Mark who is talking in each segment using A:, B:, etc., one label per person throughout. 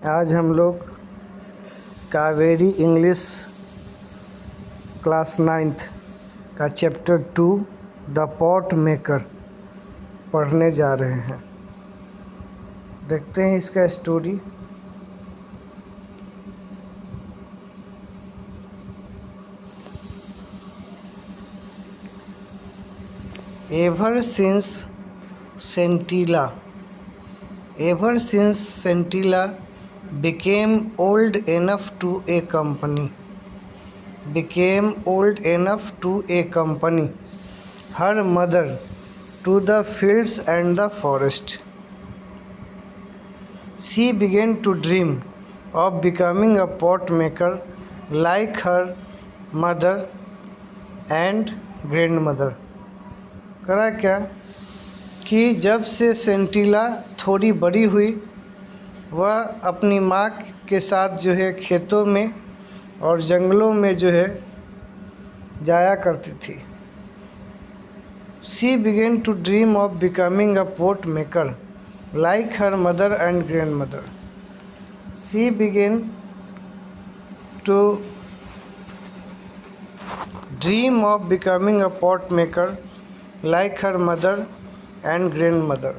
A: आज हम लोग कावेरी इंग्लिश क्लास 9th का चैप्टर 2 द पॉट मेकर पढ़ने जा रहे हैं। देखते हैं इसका story. Ever since Sentila became old enough to accompany her mother to the fields and the forest. She began to dream of becoming a pot maker like her mother and grandmother. करा क्या कि जब से सेंटिला थोड़ी बड़ी हुई, वह अपनी माँ के साथ जो है खेतों में और जंगलों में जो है जाया करती थी। She began to dream of becoming a pot maker like her mother and grandmother. She began to dream of becoming a pot maker like her mother and grandmother.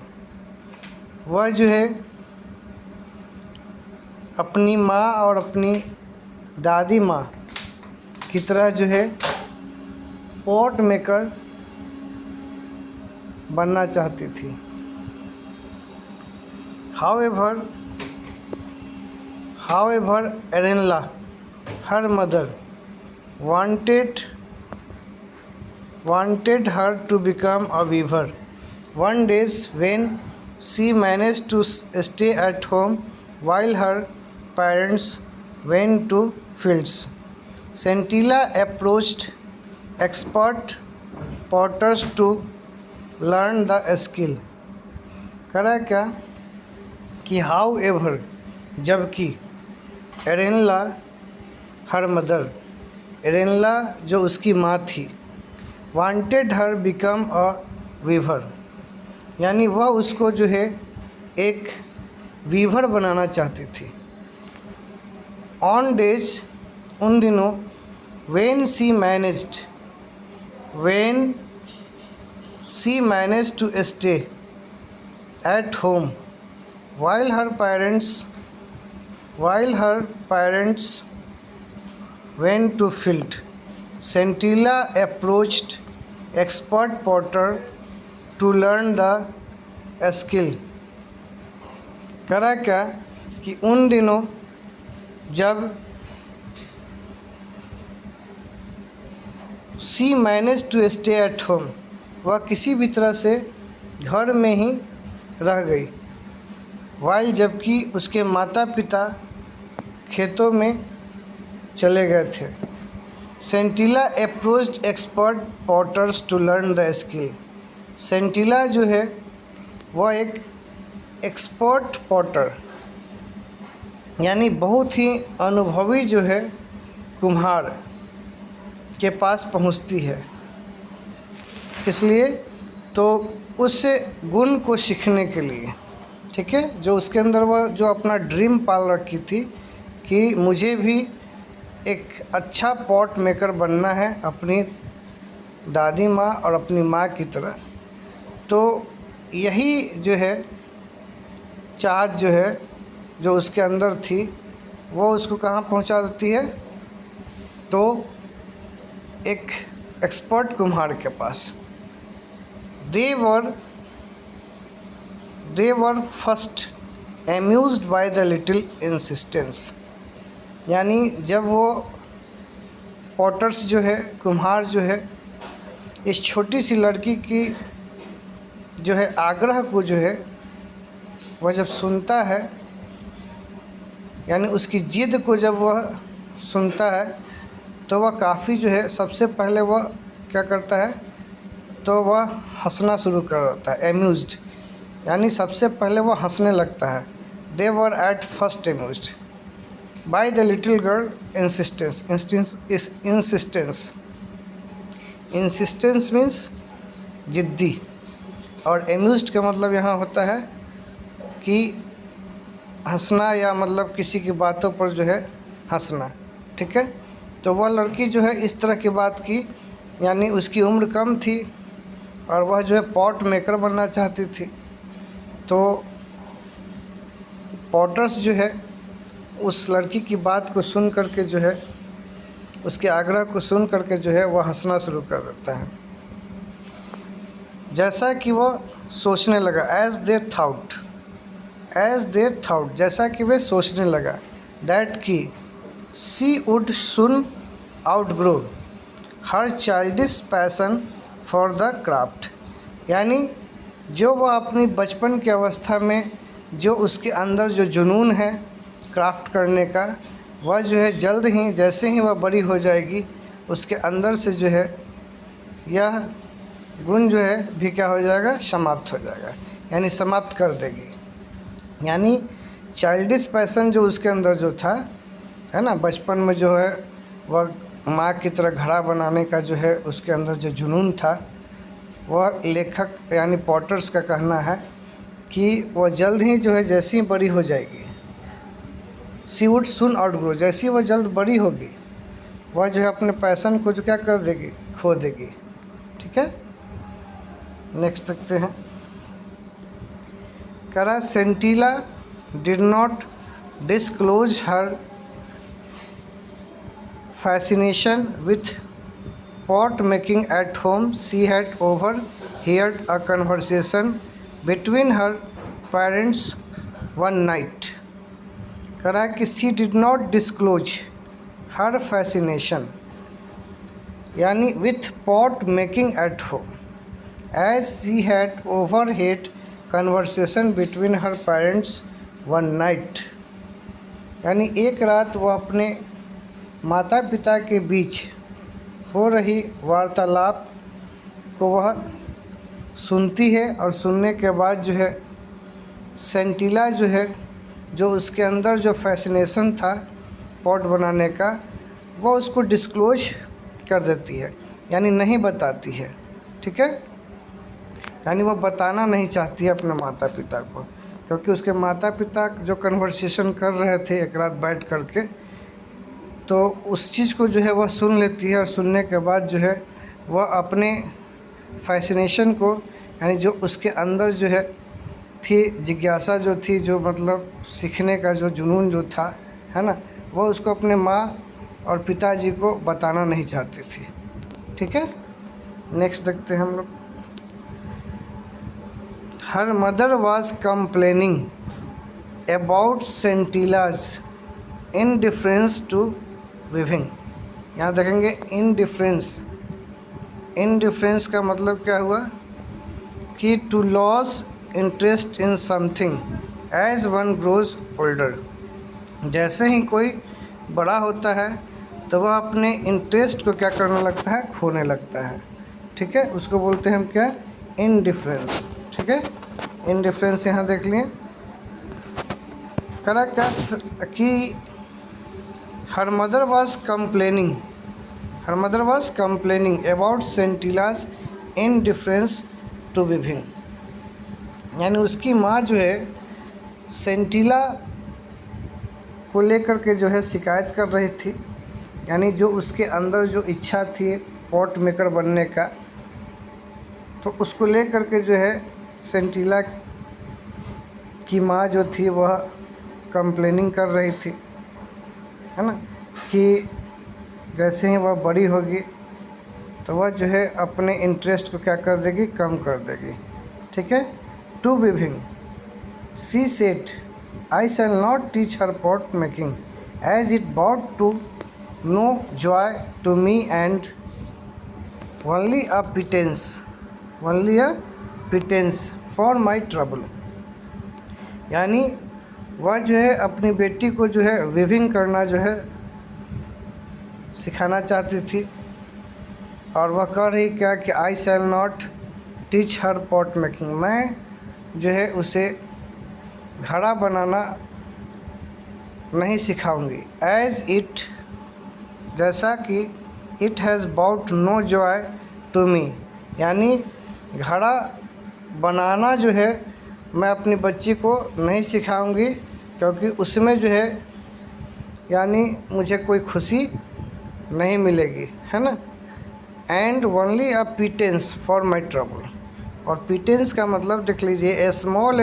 A: वह जो है अपनी माँ और अपनी दादी माँ की तरह जो है पॉट मेकर बनना चाहती थी। However, Arenla, her mother, wanted her to become a weaver. One day when she managed to stay at home while her parents went to fields, Scintilla approached expert potters to learn the skill. करा क्या कि however, जबकि एरेनला her mother, एरेनला जो उसकी माँ थी, wanted her become a weaver, यानी वह उसको जो है एक वीवर बनाना चाहती थी। ऑन डेज, उन दिनों, when she managed to stay at home while her parents went to field, Scintilla approached expert potter to learn the skill. करा क्या कि उन दिनों जब she managed to stay at home, वह किसी भी तरह से घर में ही रह गई, while जबकि उसके माता पिता खेतों में चले गए थे। Scintilla approached expert potters to learn the skill. Scintilla जो है वह एक एक्सपर्ट पॉटर यानी बहुत ही अनुभवी जो है कुम्हार के पास पहुंचती है। इसलिए तो उस गुण को सीखने के लिए, ठीक है, जो उसके अंदर वह जो अपना ड्रीम पाल रखी थी कि मुझे भी एक अच्छा पॉट मेकर बनना है अपनी दादी माँ और अपनी माँ की तरह। तो यही जो है चाहत जो है जो उसके अंदर थी, वो उसको कहाँ पहुँचा देती है, तो एक एक्सपर्ट कुम्हार के पास। They were first amused by the little insistence, यानी जब वो पॉटर्स जो है कुम्हार जो है इस छोटी सी लड़की की जो है आग्रह को जो है वह जब सुनता है, यानी उसकी जिद को जब वह सुनता है, तो वह काफ़ी जो है सबसे पहले वह क्या करता है, तो वह हंसना शुरू कर देता है। एम्यूज्ड यानी सबसे पहले वह हंसने लगता है। They were at first amused by the little girl insistence means जिद्दी, और एम्यूज्ड का मतलब यहाँ होता है कि हंसना या मतलब किसी की बातों पर जो है हंसना, ठीक है। तो वह लड़की जो है इस तरह की बात की, यानी उसकी उम्र कम थी और वह जो है पॉट मेकर बनना चाहती थी। तो पॉटर्स जो है उस लड़की की बात को सुन करके जो है, उसके आग्रह को सुन करके जो है वह हंसना शुरू कर देता है। जैसा कि वह सोचने लगा, एज दे थाउट, जैसा कि वे सोचने लगा, दैट की she would soon outgrow her childish passion for the craft, यानी जो वह अपनी बचपन की अवस्था में जो उसके अंदर जो जुनून है क्राफ्ट करने का, वह जो है जल्द ही जैसे ही वह बड़ी हो जाएगी उसके अंदर से जो है यह गुण जो है भी क्या हो जाएगा, समाप्त हो जाएगा, यानी समाप्त कर देगी। यानी चाइल्डिश पैसन जो उसके अंदर जो था, है ना, बचपन में जो है वह माँ की तरह घड़ा बनाने का जो है उसके अंदर जो जुनून था, वह लेखक यानी पॉटर्स का कहना है कि वह जल्द ही जो है जैसी ही बड़ी हो जाएगी, शी वुड सुन आउटग्रो, जैसी वह जल्द बड़ी होगी वह जो है अपने पैसन को जो क्या कर देगी, खो देगी, ठीक है। नेक्स्ट देखते हैं। करा Sentila did not disclose her fascination with pot making at home. She had overheard a conversation between her parents one night. करा कि she did not disclose her fascination यानी with pot making at home, as she had overheard conversation between her parents one night, यानी एक रात वो अपने माता पिता के बीच हो रही वार्तालाप को वह सुनती है और सुनने के बाद जो है सेंटिला जो है, जो उसके अंदर जो फैसिनेशन था पॉट बनाने का, वह उसको डिस्क्लोज कर देती है, यानी नहीं बताती है, ठीक है। यानी वह बताना नहीं चाहती है अपने माता पिता को, क्योंकि उसके माता पिता जो कन्वर्सेशन कर रहे थे एक रात बैठ करके, तो उस चीज़ को जो है वह सुन लेती है और सुनने के बाद जो है वह अपने फैसिनेशन को, यानी जो उसके अंदर जो है थी जिज्ञासा जो थी, जो मतलब सीखने का जो जुनून जो था, है ना, वह उसको अपने माँ और पिताजी को बताना नहीं चाहती थी, ठीक है। नेक्स्ट देखते हैं हम लोग। Her mother was complaining about Sentila's indifference to weaving. यहाँ देखेंगे इनडिफरेंस का मतलब क्या हुआ कि to lose interest in something as one grows older, जैसे ही कोई बड़ा होता है तो वह अपने इंटरेस्ट को क्या करने लगता है, खोने लगता है, ठीक है। उसको बोलते हैं हम क्या, इनडिफरेंस, ठीक है। इनडिफरेंस यहाँ देख लिए। करा क्या कि her mother was complaining about सेंटिलास indifference to weaving, यानी उसकी माँ जो है सेंटिला को लेकर के जो है शिकायत कर रही थी, यानी जो उसके अंदर जो इच्छा थी पॉट मेकर बनने का, तो उसको लेकर के जो है सेंटिला की माँ जो थी वह कंप्लेनिंग कर रही थी, है ना, कि जैसे ही वह बड़ी होगी तो वह जो है अपने इंटरेस्ट को क्या कर देगी, कम कर देगी, ठीक है। To weaving she said I shall not teach her pot making as it brought to no joy to me and only a pretence for my trouble, यानी वह जो है अपनी बेटी को जो है वीविंग करना जो है सिखाना चाहती थी, और वह कह रही क्या कि I shall not teach her pot making, मैं जो है उसे घड़ा बनाना नहीं सिखाऊंगी, एज इट, जैसा कि it has brought no joy to me, यानी घड़ा बनाना जो है मैं अपनी बच्ची को नहीं सिखाऊंगी, क्योंकि उसमें जो है यानी मुझे कोई खुशी नहीं मिलेगी, है ना। And only a pittance for my trouble, और पीटेंस का मतलब देख लीजिए, a small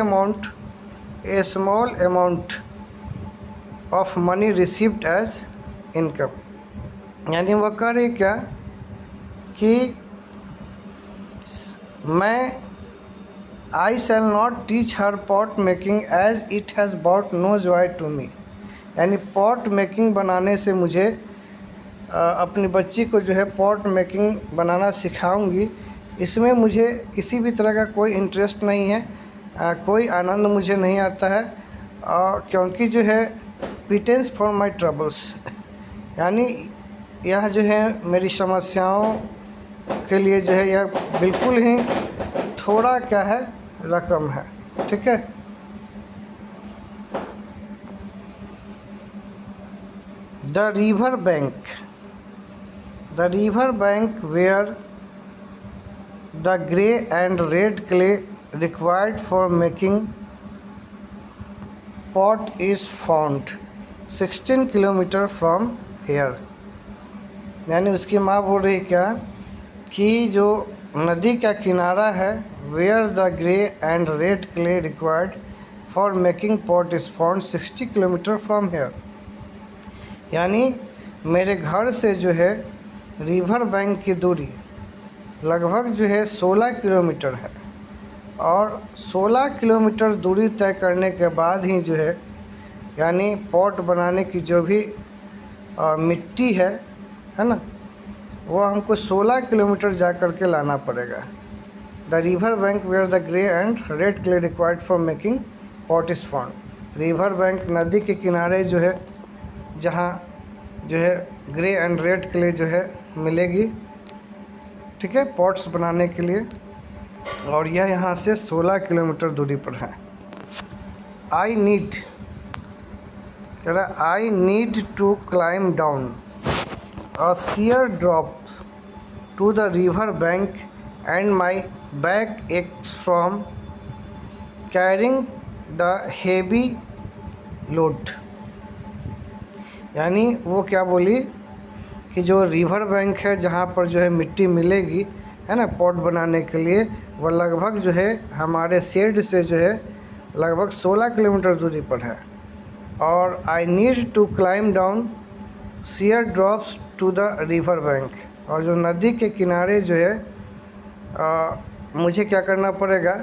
A: amount of money received as income. यानी वह कह रही क्या कि मैं I shall not teach her pot making as it has brought no joy to me. यानी पॉट मेकिंग बनाने से मुझे अपनी बच्ची को जो है पॉट मेकिंग बनाना सिखाऊंगी, इसमें मुझे किसी भी तरह का कोई इंटरेस्ट नहीं है, कोई आनंद मुझे नहीं आता है, क्योंकि जो है पीटेंस फॉर माई ट्रबल्स, यानी यह जो है मेरी समस्याओं के लिए जो है यह बिल्कुल ही थोड़ा क्या है, रकम है। ठीक है। The river bank where the grey and red clay required for making pot is found 16 kilometre from here। यानी उसकी माँ बोल रही क्या कि जो नदी का किनारा है, where the grey and red clay required for making pot is found 60 kilometre from here। यानी मेरे घर से जो है रिवर बैंक की दूरी लगभग जो है 16 किलोमीटर है, और 16 किलोमीटर दूरी तय करने के बाद ही जो है यानी पॉट बनाने की जो भी मिट्टी है ना, वो हमको 16 किलोमीटर जा कर के लाना पड़ेगा। The river bank where the grey and red clay required for making pot is found. River bank नदी के किनारे जो है जहाँ जो है ग्रे एंड रेड क्ले जो है मिलेगी, ठीक है, पॉट्स बनाने के लिए, और यह यहाँ से 16 किलोमीटर दूरी पर है। I need to climb down a sheer drop to the river bank and my back aches from carrying the heavy load। यानी वो क्या बोली कि जो रिवर बैंक है जहाँ पर जो है मिट्टी मिलेगी, है ना, पॉट बनाने के लिए, वह लगभग जो है हमारे शेड से जो है लगभग 16 किलोमीटर दूरी पर है। और I need to climb down sheer drops to the river bank, और जो नदी के किनारे जो है मुझे क्या करना पड़ेगा,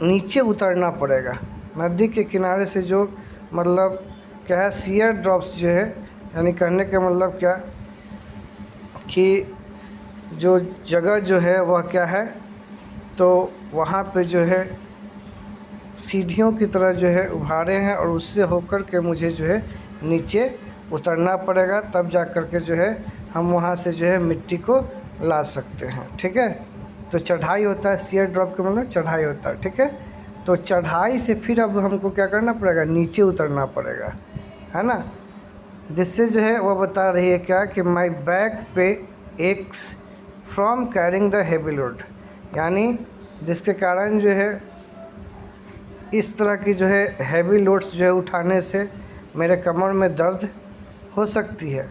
A: नीचे उतरना पड़ेगा। नदी के किनारे से जो मतलब क्या है, sheer ड्रॉप्स जो है, यानी कहने का मतलब क्या कि जो जगह जो है वह क्या है, तो वहाँ पे जो है सीढ़ियों की तरह जो है उभारे हैं, और उससे होकर के मुझे जो है नीचे उतरना पड़ेगा, तब जा कर के जो है हम वहाँ से जो है मिट्टी को ला सकते हैं। ठीक है। तो चढ़ाई होता है, sheer ड्रॉप का मतलब चढ़ाई होता है। ठीक है। तो चढ़ाई से फिर अब हमको क्या करना पड़ेगा, नीचे उतरना पड़ेगा, है ना। जिससे जो है वह बता रही है क्या कि माई बैक पे x from carrying the heavy load, यानी जिसके कारण जो है इस तरह की जो है हैवी लोड्स जो है उठाने से मेरे कमर में दर्द हो सकती है।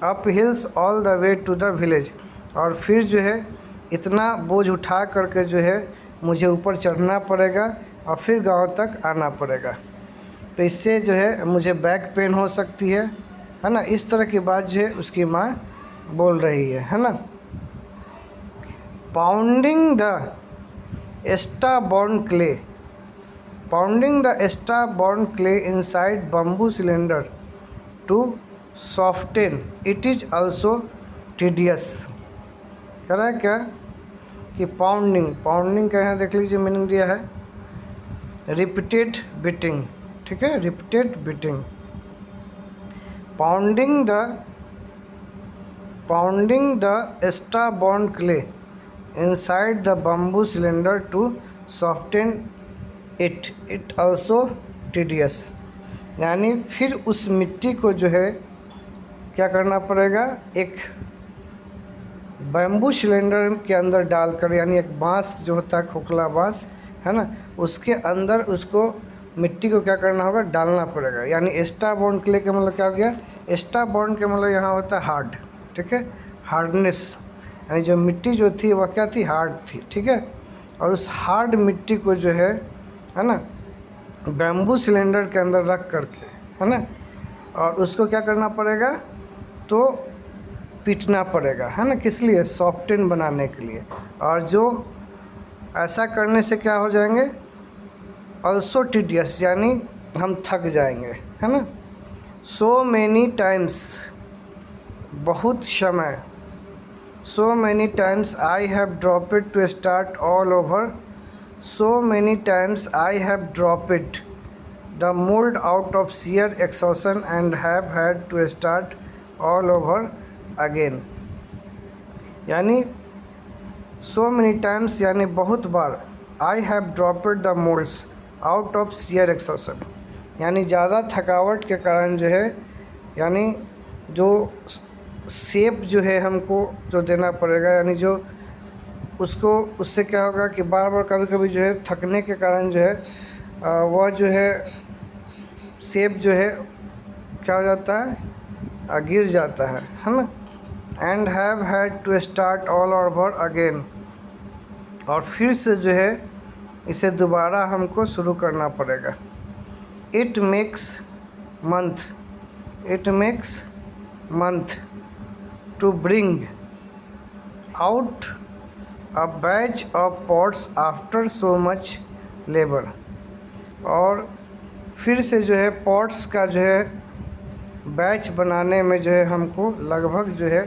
A: Up hills all the way to the village, और फिर जो है इतना बोझ उठा करके जो है मुझे ऊपर चढ़ना पड़ेगा और फिर गांव तक आना पड़ेगा। तो इससे जो है मुझे बैक पेन हो सकती है ना। इस तरह की बात जो है उसकी माँ बोल रही है ना। Pounding the star-born clay inside bamboo cylinder to soften it is also tedious। कह रहा है क्या कि पाउंडिंग का यहाँ देख लीजिए मीनिंग दिया है रिपीटेड बीटिंग। ठीक है, repeated beating. Pounding the star-born clay inside the bamboo cylinder to soften it also tedious। यानी फिर उस मिट्टी को जो है क्या करना पड़ेगा, एक बैम्बू सिलेंडर के अंदर डालकर, यानी एक बांस जो होता है खोखला बांस, है ना, उसके अंदर उसको मिट्टी को क्या करना होगा, डालना पड़ेगा। यानी एक्स्ट्रा बॉन्ड क्ले का मतलब क्या हो गया, एक्स्ट्रा बॉन्ड का मतलब यहाँ होता है हार्ड, ठीक है, हार्डनेस, यानी जो मिट्टी जो थी वह क्या थी, हार्ड थी, ठीक है। और उस हार्ड मिट्टी को जो है ना, बैम्बू सिलेंडर के अंदर रख करके, है ना, और उसको क्या करना पड़ेगा, तो पीटना पड़ेगा, है ना, किस लिए, सॉफ्टन बनाने के लिए। और जो ऐसा करने से क्या हो जाएंगे, ऑल्सो टीडियस, यानी हम थक जाएंगे, है ना। सो मैनी टाइम्स, बहुत समय, so many times I have dropped to start all over, so many times I have dropped the mould out of sheer exhaustion and have had to start all over again। यानी so many times यानी बहुत बार, I have dropped the molds out of sheer exhaustion, यानी ज़्यादा थकावट के कारण जो है, यानी जो शेप जो है हमको जो देना पड़ेगा, यानी जो उसको, उससे क्या होगा कि बार बार कभी कभी जो है थकने के कारण जो है वह जो है शेप जो है क्या हो जाता है, गिर जाता है ना। And have had to start all over again, और फिर से जो है इसे दोबारा हमको शुरू करना पड़ेगा। It makes month, it makes month to bring out a batch of pots after so much labour, और फिर से जो है पॉट्स का जो है बैच बनाने में जो है हमको लगभग जो है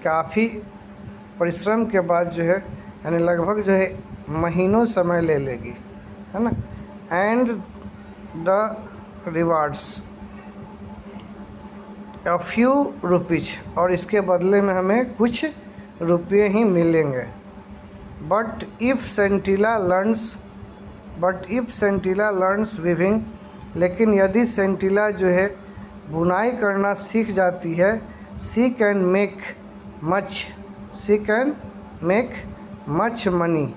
A: काफ़ी परिश्रम के बाद जो है, यानी लगभग जो है महीनों समय ले लेगी, है ना। And the rewards a few rupees, और इसके बदले में हमें कुछ रुपये ही मिलेंगे। बट इफ़ सेंटिला लर्न्स वीविंग, लेकिन यदि सेंटिला जो है बुनाई करना सीख जाती है, she can make much money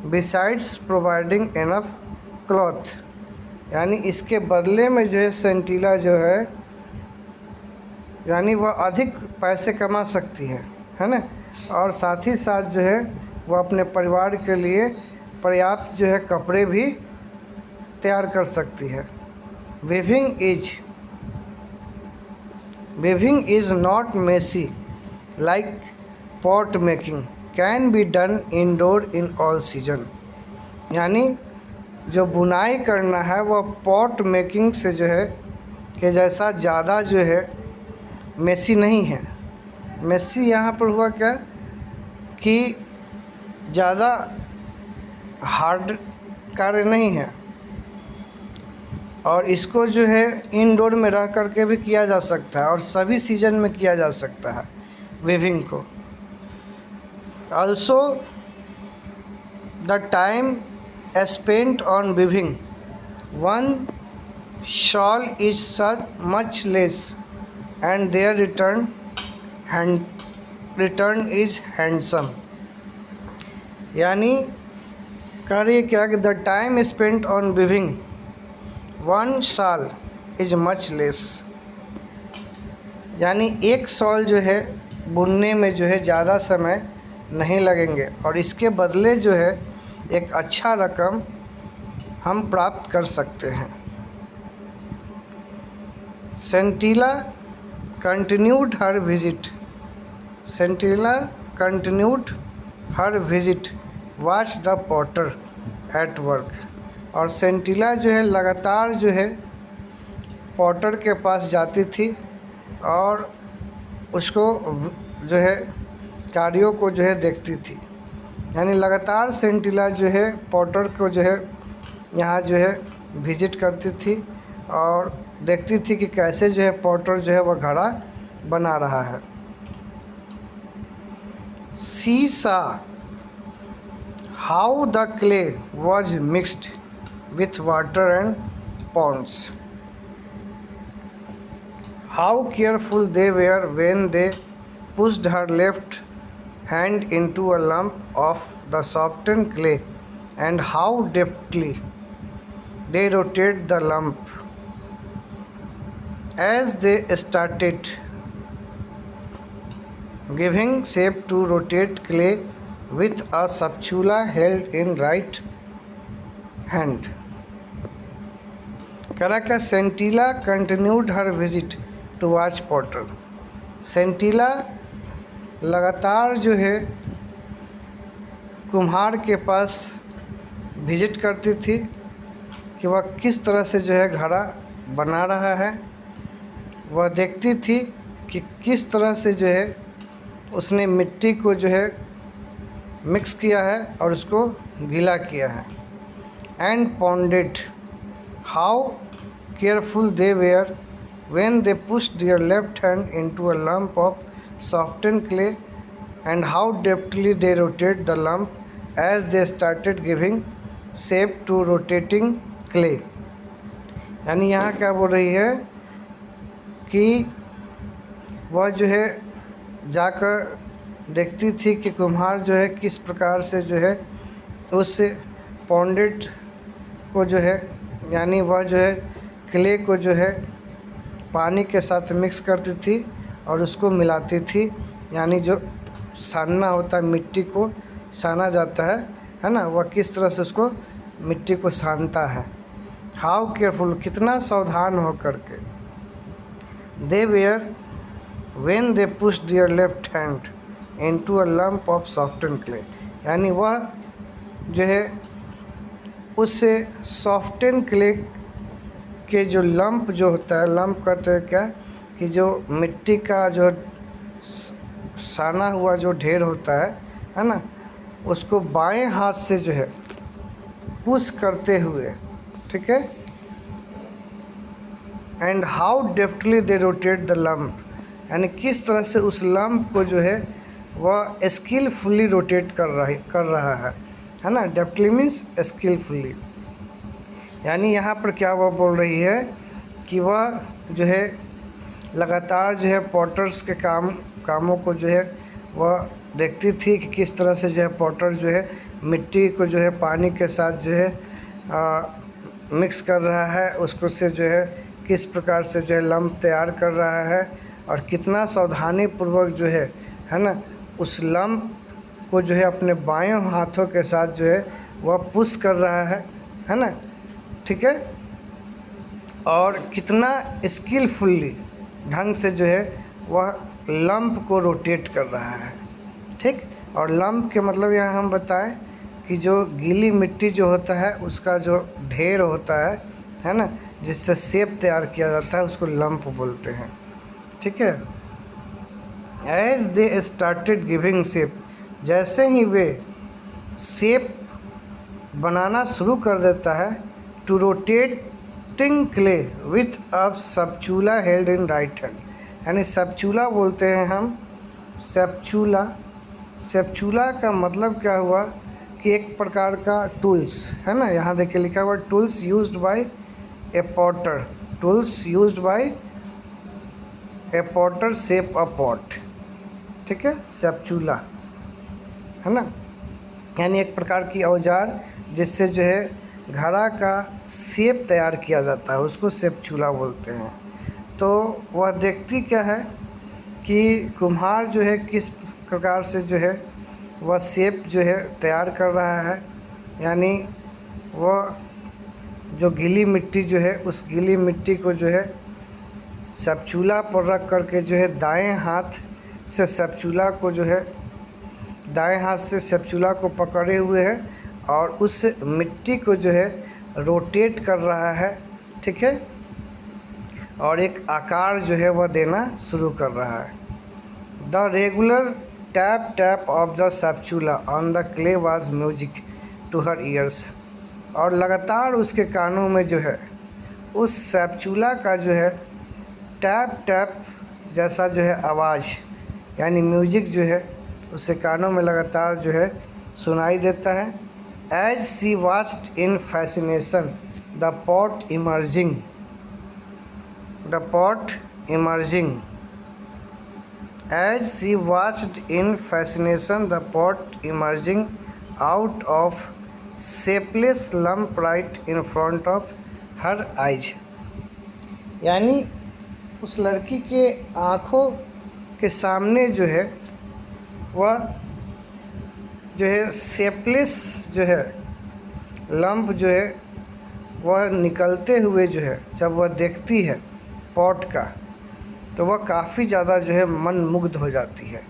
A: besides providing enough cloth, यानी इसके बदले में जो है सेंटिला जो है, यानी वह अधिक पैसे कमा सकती है ना, और साथ ही साथ जो है वह अपने परिवार के लिए पर्याप्त जो है कपड़े भी तैयार कर सकती है। Weaving is not messy like pot making, can be done indoor in all season, यानी जो बुनाई करना है वह पॉट मेकिंग से जो है कि जैसा ज़्यादा जो है मेसी नहीं है। मेसी यहाँ पर हुआ क्या कि ज़्यादा हार्ड कार्य नहीं है, और इसको जो है इनडोर में रह करके भी किया जा सकता है, और सभी सीजन में किया जा सकता है वीविंग को। Also the time spent on weaving one shawl is such much less and their return is handsome, यानी कार्य क्या कि the time spent on weaving one shawl is much less, यानी एक शॉल जो है बुनने में जो है ज़्यादा समय नहीं लगेंगे, और इसके बदले जो है एक अच्छा रकम हम प्राप्त कर सकते हैं। Sentila continued her visit watch the potter at work, और सेंटिला जो है लगातार जो है पॉटर के पास जाती थी और उसको जो है कार्यों को जो है देखती थी, यानी लगातार सेंटिला जो है पॉटर को जो है यहाँ जो है विजिट करती थी और देखती थी कि कैसे जो है पॉटर जो है वह घड़ा बना रहा है। शी सा how the clay was mixed with water and ponds, how careful they were when they pushed her left hand into a lump of the softened clay, and how deftly they rotate the lump. As they started giving shape to rotate clay with a spatula held in right hand. Scintilla continued her visit to watch Potter. सेंटिला लगातार जो है कुम्हार के पास visit करती थी कि वह किस तरह से जो है घड़ा बना रहा है। वह देखती थी कि किस तरह से जो है उसने मिट्टी को जो है मिक्स किया है और उसको गीला किया है। And pondered how careful they were when they pushed their left hand into a lump of softened clay, and how deftly they rotate the lump as they started giving shape to rotating clay. यानी यहाँ क्या बोल रही है कि वह जो है जाकर देखती थी कि कुम्हार जो है किस प्रकार से जो है उस पॉन्डेड को जो है यानी वह जो है क्ले को जो है पानी के साथ मिक्स करती थी और उसको मिलाती थी। यानी जो सानना होता है, मिट्टी को साना जाता है ना, वह किस तरह से उसको मिट्टी को सानता है। हाउ केयरफुल, कितना सावधान हो करके। They were when they push their left hand into a lump of softened clay, यानी वह जो है उससे सॉफ्टन क्ले के जो लंप जो होता है, लंप कहते हैं क्या कि जो मिट्टी का जो साना हुआ जो ढेर होता है ना, उसको बाएं हाथ से जो है पुश करते हुए, ठीक है। And how deftly they rotate the lump, यानी किस तरह से उस लंप को जो है वह स्किलफुली रोटेट कर रहा है ना। डेफ्टली मीन्स स्किलफुली, यानी यहाँ पर क्या वह बोल रही है कि वह जो है लगातार जो है पॉटर्स के कामों को जो है वह देखती थी कि किस तरह से जो है पॉटर जो है मिट्टी को जो है पानी के साथ जो है मिक्स कर रहा है, उसको से जो है किस प्रकार से जो है लंप तैयार कर रहा है और कितना सावधानी पूर्वक जो है ना, उस लंप को जो है अपने बाएं हाथों के साथ जो है वह पुश कर रहा है ना, ठीक है। और कितना स्किलफुली ढंग से जो है वह लंप को रोटेट कर रहा है, ठीक। और लंप के मतलब यहाँ हम बताएं कि जो गीली मिट्टी जो होता है उसका जो ढेर होता है ना, जिससे शेप तैयार किया जाता है, उसको लंप बोलते हैं, ठीक है। As they started giving shape, जैसे ही वे शेप बनाना शुरू कर देता है, to rotating clay with a spatula held in right hand, यानी स्पैचुला बोलते हैं हम स्पैचुला। स्पैचुला का मतलब क्या हुआ कि एक प्रकार का टूल्स है ना, यहाँ देखिए लिखा हुआ tools used by A Potter, tools used by A Potter shape a pot, ठीक है। स्पैचुला है ना, यानी एक प्रकार की औजार जिससे जो है घड़ा का शेप तैयार किया जाता है, उसको स्पैचुला बोलते हैं। तो वह देखती क्या है कि कुम्हार जो है किस प्रकार से जो है वह शेप जो है तैयार कर रहा है, यानी वह जो गीली मिट्टी जो है उस गीली मिट्टी को जो है स्पैचुला पर रख करके जो है दाएं हाथ से स्पैचुला को जो है दाएं हाथ से स्पैचुला को पकड़े हुए है और उस मिट्टी को जो है रोटेट कर रहा है, ठीक है। और एक आकार जो है वह देना शुरू कर रहा है। The regular tap tap of the spatula on the clay was music to her ears, और लगातार उसके कानों में जो है उस स्पैचुला का जो है टैप टैप जैसा जो है आवाज़ यानी म्यूजिक जो है उसके कानों में लगातार जो है सुनाई देता है। As she watched in fascination the pot emerging as she watched in fascination the pot emerging out of shapeless lump right in front of her eyes, यानी उस लड़की के आँखों के सामने जो है वह जो है शेपलेस जो है लंप जो है वह निकलते हुए जो है जब वह देखती है पॉट का, तो वह काफ़ी ज़्यादा जो है मन मुग्ध हो जाती है।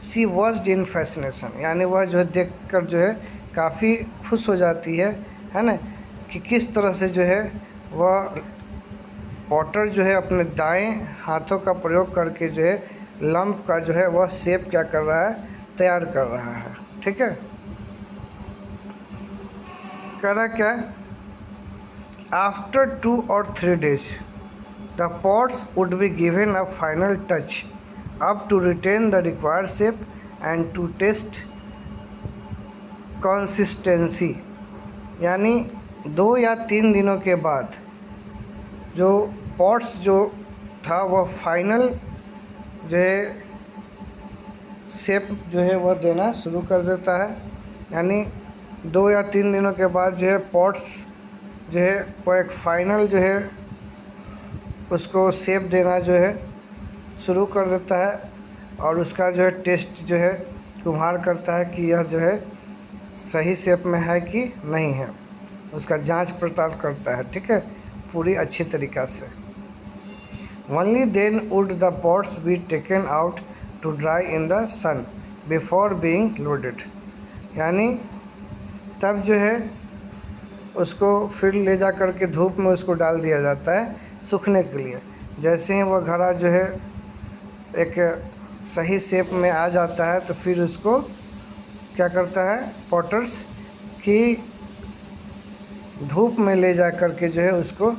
A: सी वॉज्ड इन फैसिनेशन, यानी वह जो है देख कर जो है काफ़ी खुश हो जाती है ना, कि किस तरह से जो है वह पॉटर जो है अपने दाएं हाथों का प्रयोग करके जो है लंप का जो है वह शेप क्या कर रहा है, तैयार कर रहा है। ठीक है, कह रहा क्या, after 2 or 3 days the pots would be given a final touch up to retain the required shape and to test consistency, यानी 2 या 3 दिनों के बाद जो पॉट्स जो था वह फाइनल जो है शेप जो है वह देना शुरू कर देता है। यानी 2 या 3 दिनों के बाद जो है पॉट्स जो है वो एक फाइनल जो है उसको शेप देना जो है शुरू कर देता है, और उसका जो है टेस्ट जो है कुम्हार करता है कि यह जो है सही शेप में है कि नहीं है, उसका जांच पड़ताल करता है। ठीक है, पूरी अच्छी तरीक़ा से। Only then would the pots be taken out to dry in the sun before being loaded, यानी तब जो है उसको फिर ले जा कर के धूप में उसको डाल दिया जाता है सूखने के लिए। जैसे ही वह घड़ा जो है एक सही शेप में आ जाता है तो फिर उसको क्या करता है पॉटर्स कि धूप में ले जा कर के जो है उसको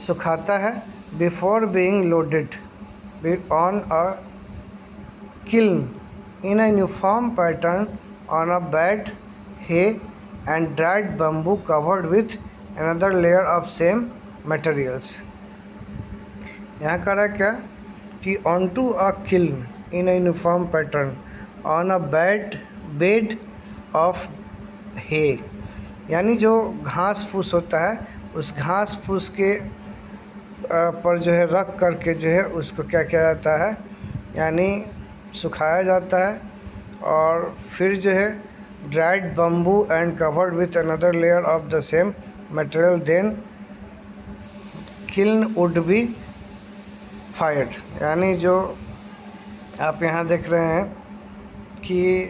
A: सुखाता है। Before being loaded on a kiln in a uniform pattern on a bed hay and dried bamboo covered with another layer of same materials। यहाँ कह रहा है क्या कि onto a kiln in a uniform pattern on a bed of hay, यानी जो घास फूस होता है उस घास फूस के पर जो है रख करके जो है उसको क्या किया जाता है, यानी सुखाया जाता है, और फिर जो है dried bamboo and covered with another layer of the same material, then kiln would be fired। यानी जो आप यहाँ देख रहे हैं कि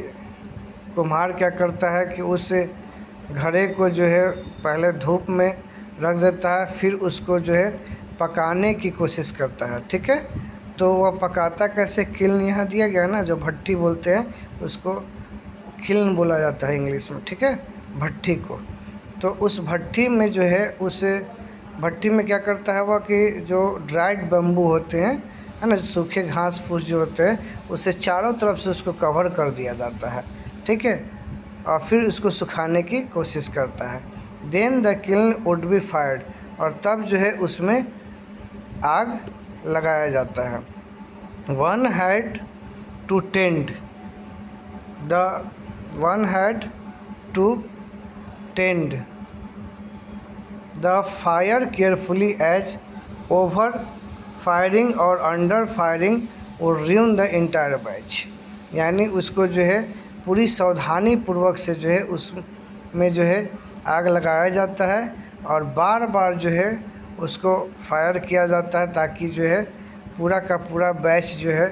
A: कुम्हार क्या करता है कि उस घड़े को जो है पहले धूप में रख देता है, फिर उसको जो है पकाने की कोशिश करता है। ठीक है, तो वह पकाता कैसे, किल्न यहाँ दिया गया ना, जो भट्टी बोलते हैं उसको किल्न बोला जाता है इंग्लिश में। ठीक है, भट्टी को। तो उस भट्टी में जो है उस भट्टी में क्या करता है वह कि जो ड्राइड बम्बू होते हैं है ना, सूखे घास फूस जो होते हैं उसे चारों तरफ से उसको कवर कर दिया जाता है। ठीक है, और फिर उसको सुखाने की कोशिश करता है। Then the kiln would be fired, और तब जो है उसमें आग लगाया जाता है। One had to tend the fire carefully, as over firing or under firing would ruin the entire batch। यानी उसको जो है पूरी सावधानी पूर्वक से जो है उसमें जो है आग लगाया जाता है, और बार बार जो है उसको फायर किया जाता है ताकि जो है पूरा का पूरा बैच जो है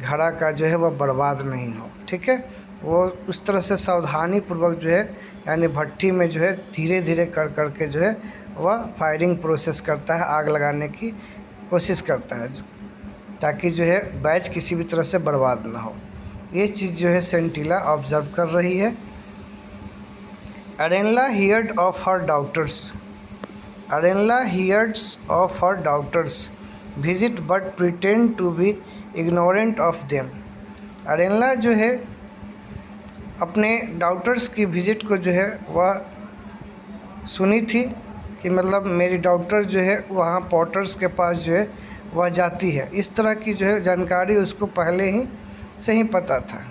A: घड़ा का जो है वह बर्बाद नहीं हो। ठीक है, वो उस तरह से सावधानी पूर्वक जो है यानी भट्टी में जो है धीरे धीरे कर के जो है वह फायरिंग प्रोसेस करता है, आग लगाने की कोशिश करता है ताकि जो है बैच किसी भी तरह से बर्बाद ना हो। ये चीज़ जो है सेंटिला ऑब्जर्व कर रही है। Arenla heard of her daughter's visit but pretend to be ignorant of them. Arenla जो है अपने डाउटर्स की विज़िट को जो है वह सुनी थी कि मतलब मेरी डाउटर जो है वहाँ पॉटर्स के पास जो है वह जाती है। इस तरह की जो है जानकारी उसको पहले ही से ही पता था,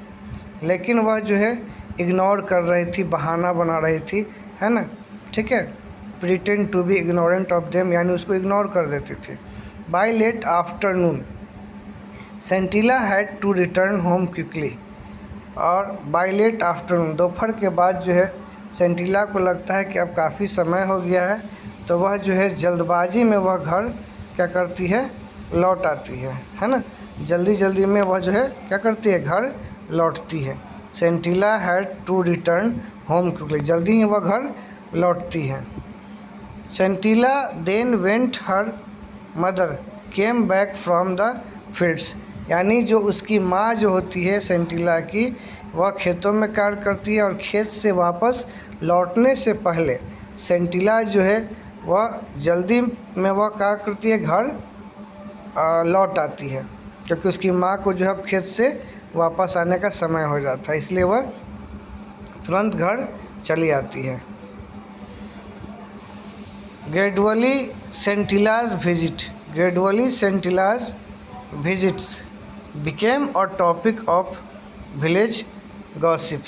A: लेकिन वह जो है इग्नोर कर रही थी, बहाना बना रही थी, है ना। ठीक है, pretend to be ignorant of them, यानी उसको इग्नोर कर देती थी। By late afternoon Sentila had to return home quickly, और बाय लेट आफ्टरनून दोपहर के बाद जो है सेंटिला को लगता है कि अब काफ़ी समय हो गया है, तो वह जो है जल्दबाजी में वह घर क्या करती है, लौट आती है ना। जल्दी जल्दी में वह जो है क्या करती है, घर लौटती है। Sentila had to return home quickly, जल्दी ही वह घर लौटती है। Sentila then went her mother came back from the fields, यानी जो उसकी माँ जो होती है सेंटिला की, वह खेतों में कार्य करती है और खेत से वापस लौटने से पहले सेंटिला जो है वह जल्दी में वह क्या करती है, घर लौट आती है, क्योंकि उसकी माँ को जो है खेत से वापस आने का समय हो जाता है, इसलिए वह तुरंत घर चली आती है। Gradually Sentila's visits became a topic of village gossip,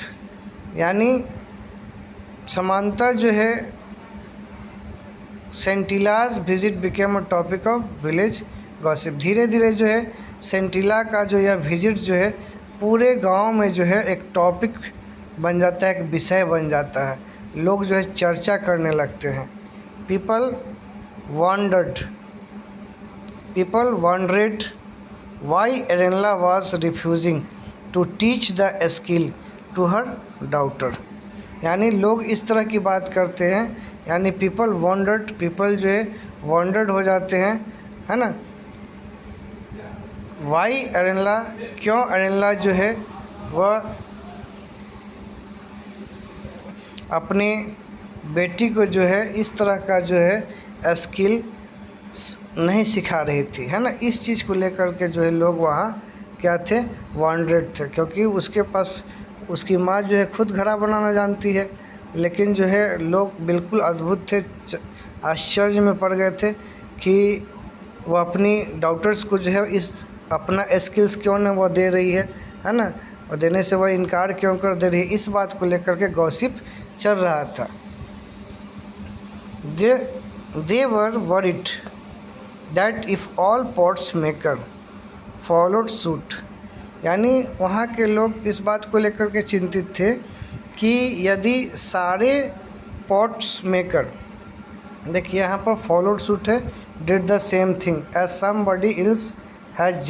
A: यानी समानता जो है Sentila's visit became a topic of village gossip, धीरे धीरे जो है सेंटिला का जो यह विजिट जो है पूरे गांव में जो है एक टॉपिक बन जाता है, एक विषय बन जाता है, लोग जो है चर्चा करने लगते हैं। People wondered why Arenla was refusing to teach the skill to her daughter, यानी लोग इस तरह की बात करते हैं, यानी पीपल जो है वॉन्डर्ड हो जाते हैं, है ना। वाई एरेनला, क्यों एरेनला जो है वह अपनी बेटी को जो है इस तरह का जो है स्किल नहीं सिखा रही थी, है ना। इस चीज़ को लेकर के जो है लोग वहाँ क्या थे, वॉन्डरेड थे, क्योंकि उसके पास उसकी माँ जो है खुद घड़ा बनाना जानती है, लेकिन जो है लोग बिल्कुल अद्भुत थे, आश्चर्य में पड़ गए थे कि वो अपनी डॉटर्स को जो है इस अपना स्किल्स क्यों न वो दे रही है ना, और देने से वह इनकार क्यों कर दे रही है, इस बात को लेकर के गॉसिप चल रहा था। They were worried that if all pots maker followed suit, यानी वहाँ के लोग इस बात को लेकर के चिंतित थे कि यदि सारे पॉट्स मेकर, देखिए यहाँ पर फॉलोड सूट है, did the same thing as somebody else has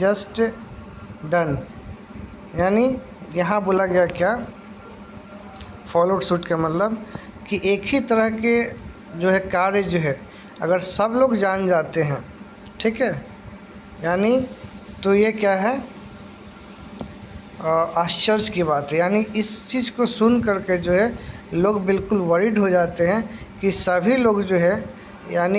A: just done, यानी यहाँ बोला गया क्या, फॉलोड सूट का मतलब कि एक ही तरह के जो है कार्य जो है अगर सब लोग जान जाते हैं, ठीक है, यानी तो ये क्या है, आश्चर्य की बात है, यानी इस चीज़ को सुन करके जो है लोग बिल्कुल वरीड हो जाते हैं कि सभी लोग जो है, यानी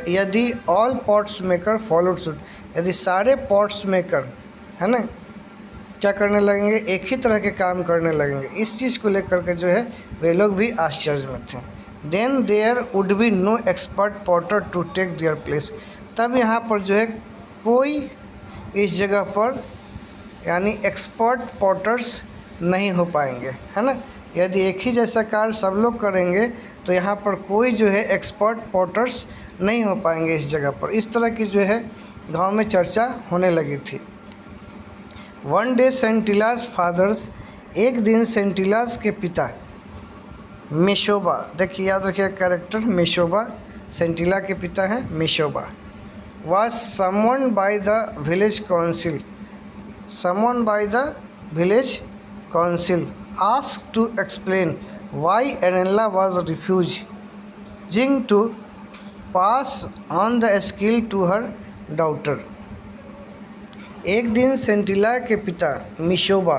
A: यदि all pots maker followed suit, यदि सारे पॉट्स मेकर है ना क्या करने लगेंगे, एक ही तरह के काम करने लगेंगे, इस चीज़ को लेकर के जो है वे लोग भी आश्चर्य में थे। Then there would be no expert potter to take their place, तब यहाँ पर जो है कोई इस जगह पर यानी एक्सपर्ट पॉटर्स नहीं हो पाएंगे, है ना। यदि एक ही जैसा कार्य सब लोग करेंगे तो यहाँ पर कोई जो है एक्सपर्ट पॉटर्स नहीं हो पाएंगे इस जगह पर, इस तरह की जो है गांव में चर्चा होने लगी थी। वन डे सेंटिलास फादर्स, एक दिन सेंटिलास के पिता मेशोबा, देखिए याद रखिए कैरेक्टर मेशोबा, सेंटिला के पिता हैं मेशोबा, was summoned by the village council asked to explain why Arenla was refusing to pass on the skill to her daughter। एक दिन सेंटिला के पिता मिशोबा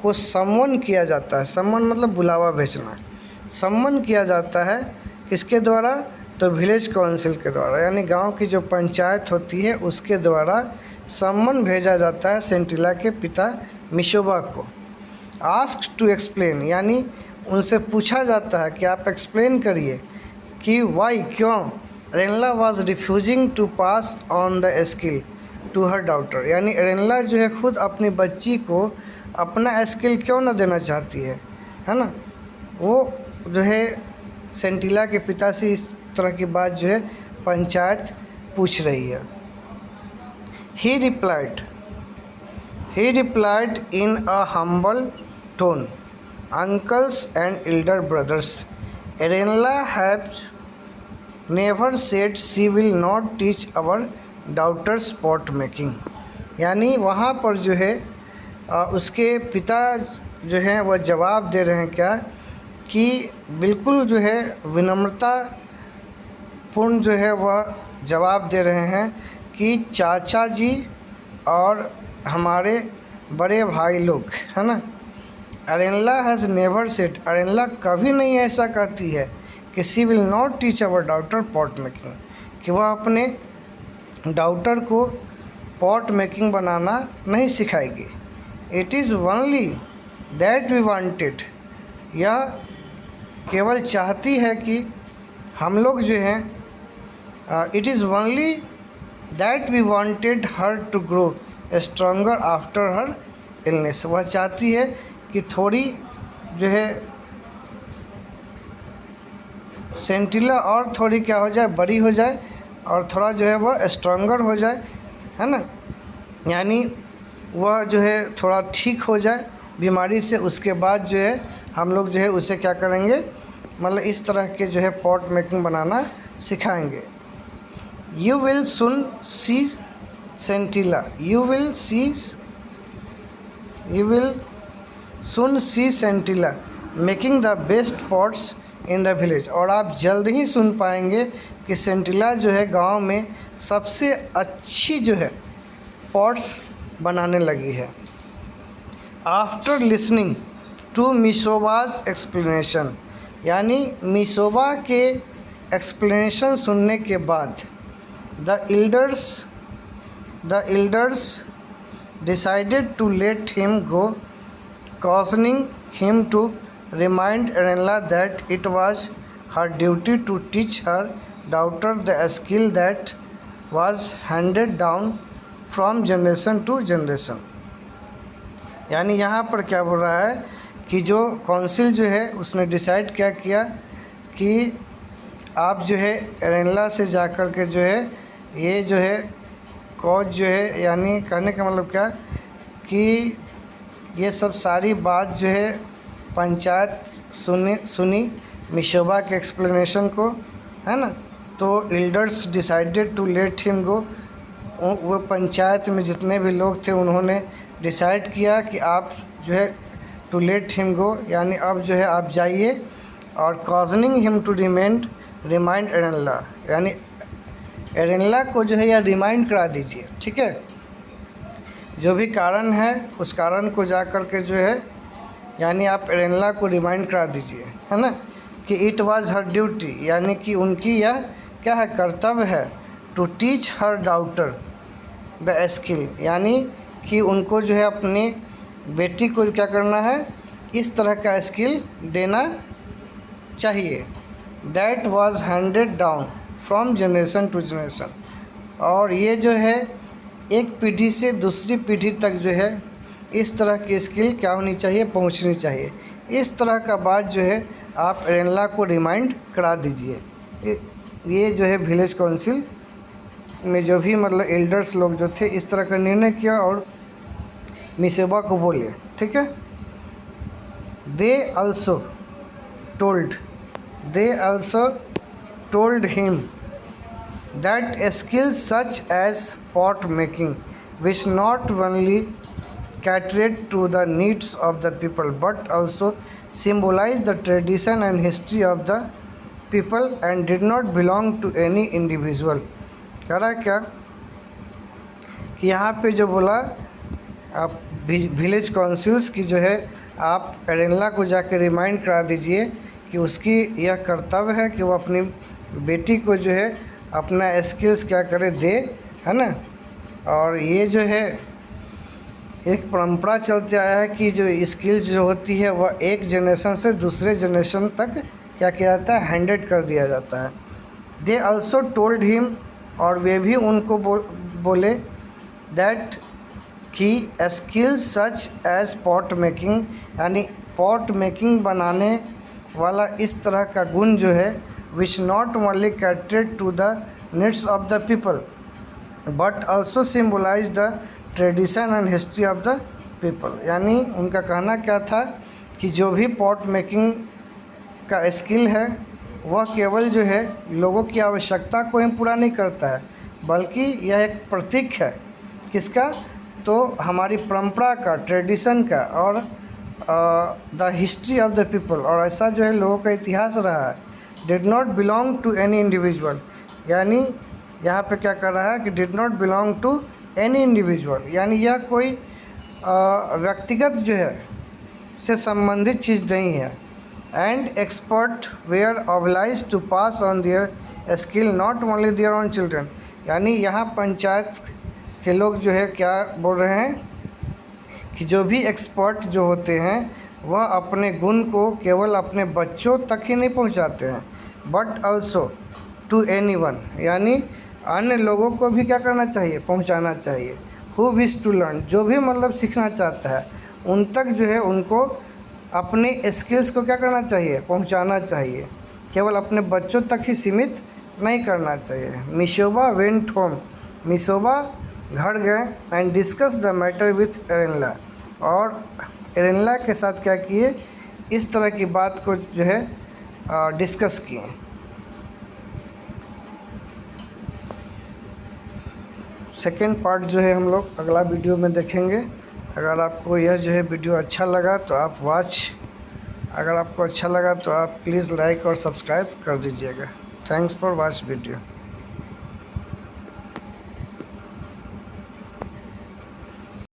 A: को सम्मन किया जाता है, सम्मन मतलब बुलावा भेजना, सम्मन किया जाता है किसके द्वारा, तो विलेज काउंसिल के द्वारा, यानी गांव की जो पंचायत होती है उसके द्वारा सम्मन भेजा जाता है सेंटिला के पिता मिशोबा को। आस्क्ड टू एक्सप्लेन, यानी उनसे पूछा जाता है कि आप एक्सप्लेन करिए कि वाई, क्यों Arenla was refusing to pass on the skill to her daughter, यानी एरेनला जो है खुद अपनी बच्ची को अपना स्किल क्यों न देना चाहती है, है ना। वो जो है सेंटिला के पिता से इस तरह की बात जो है पंचायत पूछ रही है। ही replied in a humble tone, uncles and elder brothers, Arenla has never said she will not teach our daughters pot making। यानी वहाँ पर जो है उसके पिता जो हैं वह जवाब दे रहे हैं क्या कि बिल्कुल जो है विनम्रता पूर्ण जो है वह जवाब दे रहे हैं कि चाचा जी और हमारे बड़े भाई लोग, है ना। Arenla has never said, Arenla कभी नहीं ऐसा कहती है कि she will not teach our daughter pot making, कि वह अपने डॉटर को पॉट मेकिंग बनाना नहीं सिखाएगी। It is only that we wanted, यह केवल चाहती है कि हम लोग जो हैं it is only that we wanted her to grow stronger after her illness, वह चाहती है कि थोड़ी जो है सेंटिला और थोड़ी क्या हो जाए, बड़ी हो जाए और थोड़ा जो है वह स्ट्रॉन्गर हो जाए, है ना। यानी वह जो है थोड़ा ठीक हो जाए बीमारी से, उसके बाद जो है हम लोग जो है उसे क्या करेंगे, मतलब इस तरह के जो है पॉट मेकिंग बनाना सिखाएंगे। You will soon see Sentila, you will soon see Sentila making the best pots in the village, और आप जल्द ही सुन पाएंगे कि सेंटिला जो है गांव में सबसे अच्छी जो है पॉट्स बनाने लगी है। आफ्टर लिसनिंग टू मिसोबाज एक्सप्लेनेशन, यानी मिसोबा के एक्सप्लेनेशन सुनने के बाद the elders decided to let him go, cautioning him to remind Arenla that it was her duty to teach her daughter the skill that was handed down from generation to generation। यानी यहाँ पर क्या बोल रहा है कि जो council जो है उसने डिसाइड क्या किया कि आप जो है एरेनला से जाकर के जो है ये जो है कॉज जो है, यानी कहने का मतलब क्या कि ये सब सारी बात जो है पंचायत सुनी मिशोबा के एक्सप्लेनेशन को, है ना। तो elders decided to let him go, वो पंचायत में जितने भी लोग थे उन्होंने डिसाइड किया कि आप जो है टू लेट हिम गो, यानी अब जो है आप जाइए, और कॉजनिंग हिम टू रिमाइंड एरेनला, यानी एरेनला को जो है या रिमाइंड करा दीजिए, ठीक है। जो भी कारण है उस कारण को जा कर के जो है यानी आप एरेनला को रिमाइंड करा दीजिए, है ना, कि इट वाज हर ड्यूटी, यानी कि उनकी यह क्या है, कर्तव्य है, to teach her daughter the skill, यानी कि उनको जो है अपनी बेटी को क्या करना है, इस तरह का स्किल देना चाहिए। That was handed down from generation to generation, और ये जो है एक पीढ़ी से दूसरी पीढ़ी तक जो है इस तरह की स्किल क्या होनी चाहिए, पहुंचनी चाहिए। इस तरह का बात जो है आप एरेनला को रिमाइंड करा दीजिए। ये जो है विलेज काउंसिल में जो भी मतलब एल्डर्स लोग जो थे इस तरह का निर्णय किया और मिशोबा को बोले, ठीक है। They also told him that skills such as pot making which not only catered to the needs of the people but also symbolized the tradition and history of the people and did not belong to any individual। कह रहा क्या कि यहाँ पे जो बोला आप village councils की जो है आप एरेनला को जाकर रिमाइंड करा दीजिए कि उसकी यह कर्तव्य है कि वो अपनी बेटी को जो है अपना स्किल्स क्या करे, दे, है ना। और ये जो है एक परंपरा चलते आया है कि जो स्किल्स जो होती है वह एक जनरेशन से दूसरे जनरेशन तक क्या किया जाता है, हैंडेड कर दिया जाता है। दे आल्सो टोल्ड हिम, और वे भी उनको बोले दैट कि skills such as pot making, यानी पॉट मेकिंग बनाने वाला इस तरह का गुण जो है which not only catered to the needs of the people but also symbolize the tradition and history of the people. यानी उनका कहना क्या था कि जो भी पॉट मेकिंग का स्किल है वह केवल जो है लोगों की आवश्यकता को ही पूरा नहीं करता है, बल्कि यह एक प्रतीक है किसका, तो हमारी परंपरा का, ट्रेडिशन का और the history of the people. और ऐसा जो है लोगों का इतिहास रहा है। Did not belong to any individual, यानी यहाँ पे क्या कर रहा है कि did not belong to any individual, यानी यह कोई व्यक्तिगत जो है से संबंधित चीज़ नहीं है। And expert were obliged to pass on their skill not only their own children, यानी यहाँ पंचायत के लोग जो है क्या बोल रहे हैं कि जो भी एक्सपर्ट जो होते हैं वह अपने गुण को केवल अपने बच्चों तक ही नहीं पहुंचाते हैं बट ऑल्सो टू एनीवन, यानी अन्य लोगों को भी क्या करना चाहिए, पहुंचाना चाहिए। हु विश टू लर्न, जो भी मतलब सीखना चाहता है उन तक जो है उनको अपने स्किल्स को क्या करना चाहिए, पहुंचाना चाहिए, केवल अपने बच्चों तक ही सीमित नहीं करना चाहिए। मिशोबा वेंट होम, मिशोबा घर गए and discuss the matter with Arenla, और एरेनला के साथ क्या किए, इस तरह की बात को जो है डिस्कस किए। सेकेंड पार्ट जो है हम लोग अगला वीडियो में देखेंगे। अगर आपको यह जो है वीडियो अच्छा लगा तो आप अगर आपको अच्छा लगा तो आप प्लीज़ लाइक और सब्सक्राइब कर दीजिएगा। Thanks for watch video.